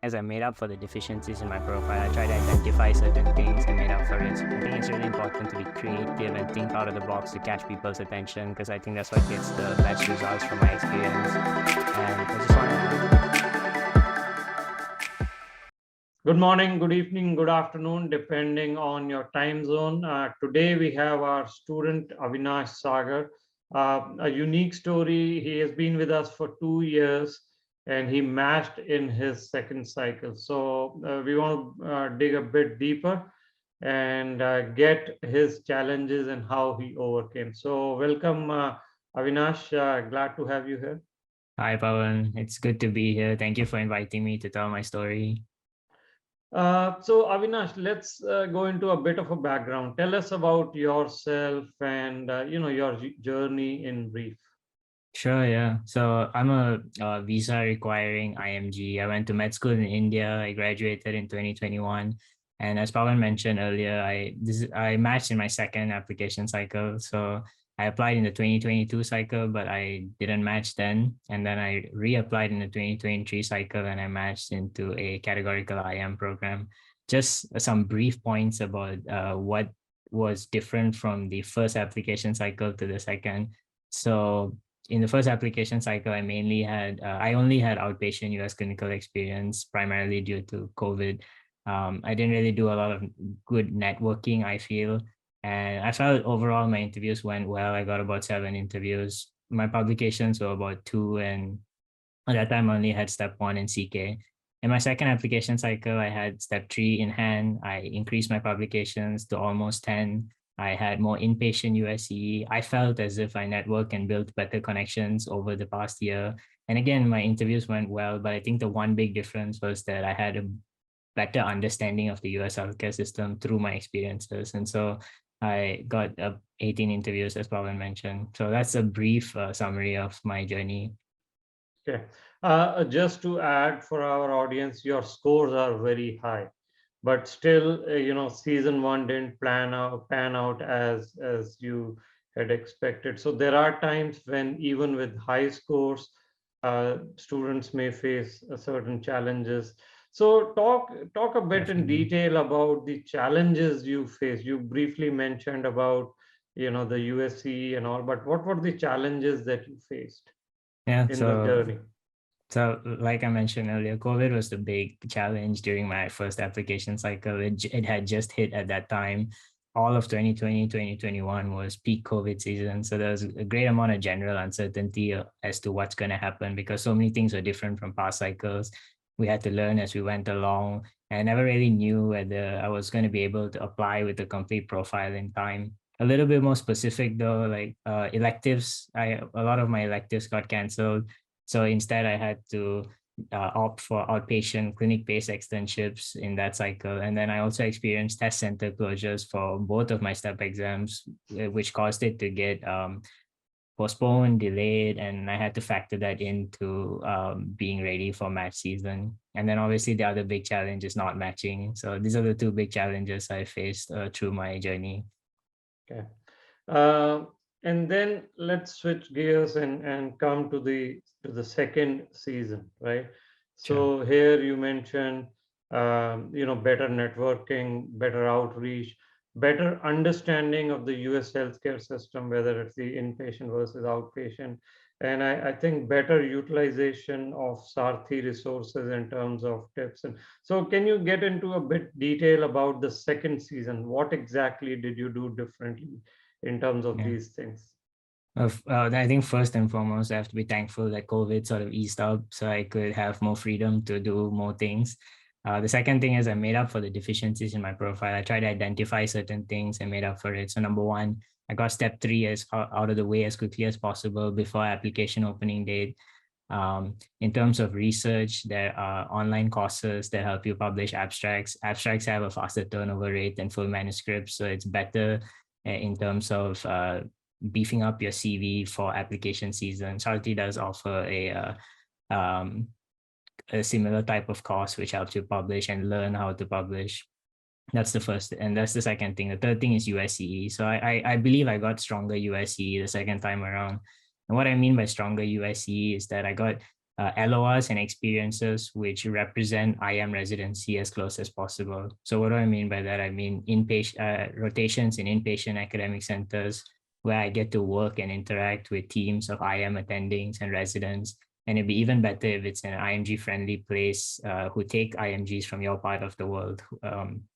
as I made up for the deficiencies in my profile. I tried to identify certain things and made up for it. I think it's really important to be creative and think out of the box to catch people's attention, because I think that's what gets the best results from my experience. And I just want to... Good morning, good evening, good afternoon, depending on your time zone. Today we have our student Avinaash Sagar, a unique story. He has been with us for 2 years and he matched in his second cycle. So we want to dig a bit deeper and get his challenges and how he overcame. So welcome, Avinash. Glad to have you here. Hi, Pawan. It's good to be here. Thank you for inviting me to tell my story. So Avinash, let's go into a bit of a background. Tell us about yourself and your journey in brief. Sure, yeah. So I'm a visa requiring IMG. I went to med school in India. I graduated in 2021. And as Pawan mentioned earlier, I matched in my second application cycle. So I applied in the 2022 cycle, but I didn't match then. And then I reapplied in the 2023 cycle and I matched into a categorical IM program. Just some brief points about what was different from the first application cycle to the second. So in the first application cycle, I only had outpatient US clinical experience, primarily due to COVID. I didn't really do a lot of good networking, I feel. And I felt overall my interviews went well. I got about 7 interviews. My publications were about 2. And at that time, I only had step 1 in CK. In my second application cycle, I had step 3 in hand. I increased my publications to almost 10. I had more inpatient USCE. I felt as if I networked and built better connections over the past year. And again, my interviews went well, but I think the one big difference was that I had a better understanding of the US healthcare system through my experiences. And so I got 18 interviews, as Pawan mentioned. So that's a brief summary of my journey. Okay. Just to add for our audience, your scores are very high, but still, season 1 didn't pan out as you had expected. So there are times when even with high scores, students may face certain challenges. So talk a bit in Definitely. detail about the challenges you face. You briefly mentioned about the USCE and all, but what were the challenges that you faced Yeah. in the So journey? So, like I mentioned earlier, COVID was the big challenge during my first application cycle. It had just hit at that time. All of 2020, 2021 was peak COVID season. So there was a great amount of general uncertainty as to what's going to happen, because so many things were different from past cycles. We had to learn as we went along. And I never really knew whether I was going to be able to apply with a complete profile in time. A little bit more specific though, like electives, a lot of my electives got canceled. So instead, I had to opt for outpatient clinic-based externships in that cycle. And then I also experienced test center closures for both of my step exams, which caused it to get postponed, delayed, and I had to factor that into being ready for match season. And then obviously the other big challenge is not matching. So these are the 2 big challenges I faced through my journey. Okay. Uh, and then let's switch gears and come to the second season, right? Sure. So here you mentioned better networking, better outreach, better understanding of the US healthcare system, whether it's the inpatient versus outpatient. And I think better utilization of Sarthi resources in terms of tips. And so can you get into a bit detail about the second season? What exactly did you do differently in terms of Yeah. these things? I think first and foremost, I have to be thankful that COVID sort of eased up so I could have more freedom to do more things. The second thing is I made up for the deficiencies in my profile. I tried to identify certain things and made up for it. So number 1, I got step 3 as out of the way as quickly as possible before application opening date. In terms of research, there are online courses that help you publish abstracts. Abstracts have a faster turnover rate than full manuscripts, so it's better in terms of beefing up your CV for application season. Sarthi does offer a similar type of course which helps you publish and learn how to publish. That's the first, and that's the second thing. The third thing is USCE. So I believe I got stronger USCE the second time around. And what I mean by stronger USCE is that I got LORs and experiences which represent IM residency as close as possible. So what do I mean by that? I mean inpatient rotations in inpatient academic centers where I get to work and interact with teams of IM attendings and residents. And it'd be even better if it's an IMG-friendly place who take IMGs from your part of the world.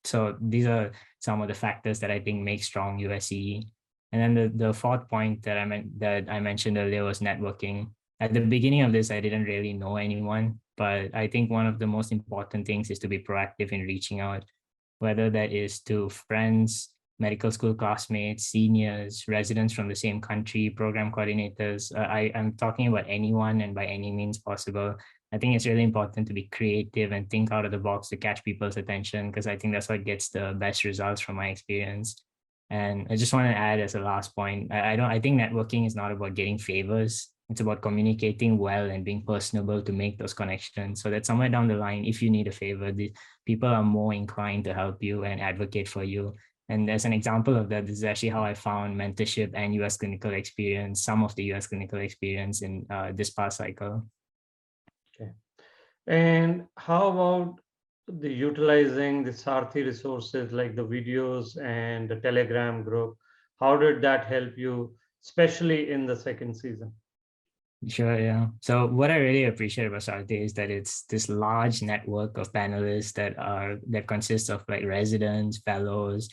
So these are some of the factors that I think make strong USCE. And then the fourth point that I mentioned earlier was networking. At the beginning of this, I didn't really know anyone, but I think one of the most important things is to be proactive in reaching out, whether that is to friends, medical school classmates, seniors, residents from the same country, program coordinators. I'm talking about anyone and by any means possible. I think it's really important to be creative and think out of the box to catch people's attention, because I think that's what gets the best results from my experience. And I just want to add as a last point, I think networking is not about getting favors. It's about communicating well and being personable to make those connections so that somewhere down the line, if you need a favor, the people are more inclined to help you and advocate for you. And as an example of that, this is actually how I found mentorship and US clinical experience, some of the US clinical experience in this past cycle. Okay. And how about the utilizing the Sarthi resources like the videos and the Telegram group? How did that help you, especially in the second season? Sure, yeah. So what I really appreciate about Sarthi is that it's this large network of panelists that consists of like residents, fellows,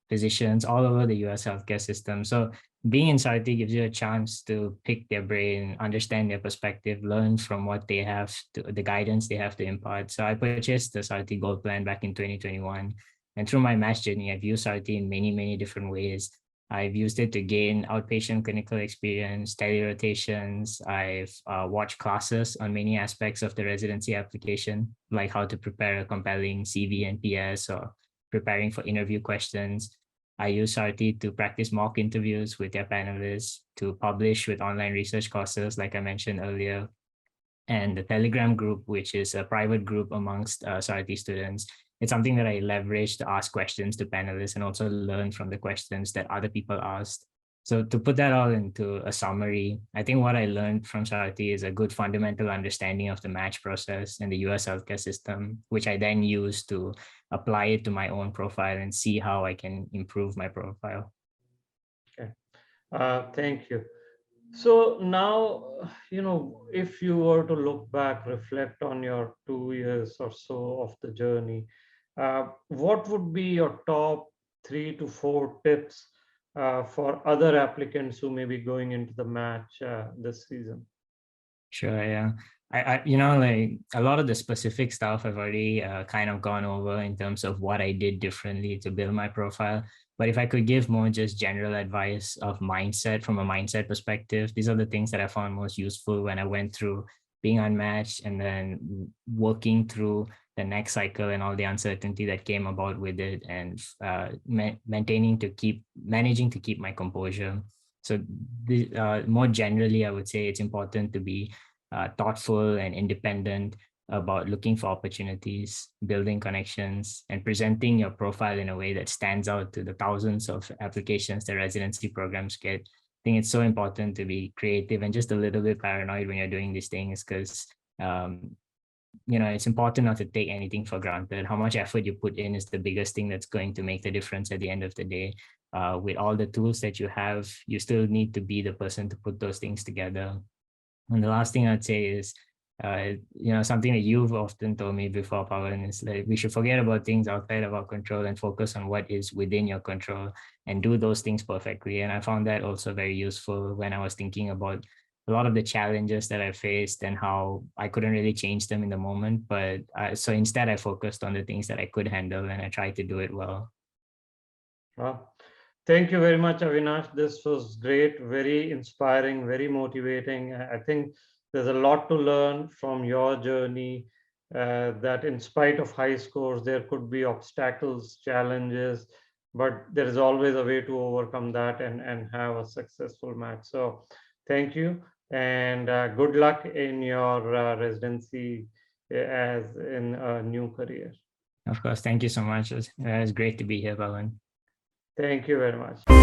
physicians all over the US healthcare system. So being in Sarthi gives you a chance to pick their brain, understand their perspective, learn from what they have to the guidance they have to impart. So I purchased the Sarthi Gold Plan back in 2021. And through my match journey, I've used Sarthi in many, many different ways. I've used it to gain outpatient clinical experience, tele-rotations. I've watched classes on many aspects of the residency application, like how to prepare a compelling CV and PS or preparing for interview questions. I use Sarthi to practice mock interviews with their panelists, to publish with online research courses, like I mentioned earlier, and the Telegram group, which is a private group amongst Sarthi students. It's something that I leverage to ask questions to panelists and also learn from the questions that other people asked. So to put that all into a summary, I think what I learned from Sarthi is a good fundamental understanding of the match process and the US healthcare system, which I then use to apply it to my own profile and see how I can improve my profile. Okay. Thank you. So now, if you were to look back, reflect on your 2 years or so of the journey, what would be your top 3 to 4 tips for other applicants who may be going into the match this season? Sure, yeah. Like a lot of the specific stuff I've already kind of gone over in terms of what I did differently to build my profile. But if I could give more just general advice of mindset from a mindset perspective, these are the things that I found most useful when I went through being unmatched and then working through the next cycle and all the uncertainty that came about with it, and managing to keep my composure. So more generally, I would say it's important to be thoughtful and independent about looking for opportunities, building connections, and presenting your profile in a way that stands out to the thousands of applications that residency programs get. I think it's so important to be creative and just a little bit paranoid when you're doing these things, because it's important not to take anything for granted. How much effort you put in is the biggest thing that's going to make the difference at the end of the day. With all the tools that you have, you still need to be the person to put those things together. And the last thing I'd say is, something that you've often told me before, Pawan, is like we should forget about things outside of our control and focus on what is within your control and do those things perfectly. And I found that also very useful when I was thinking about a lot of the challenges that I faced and how I couldn't really change them in the moment. But so instead, I focused on the things that I could handle and I tried to do it well. Well, thank you very much, Avinash. This was great, very inspiring, very motivating. I think there's a lot to learn from your journey, that in spite of high scores, there could be obstacles, challenges, but there is always a way to overcome that and have a successful match. So thank you, and good luck in your residency as in a new career. Of course, thank you so much. It was great to be here, Pawan. Thank you very much.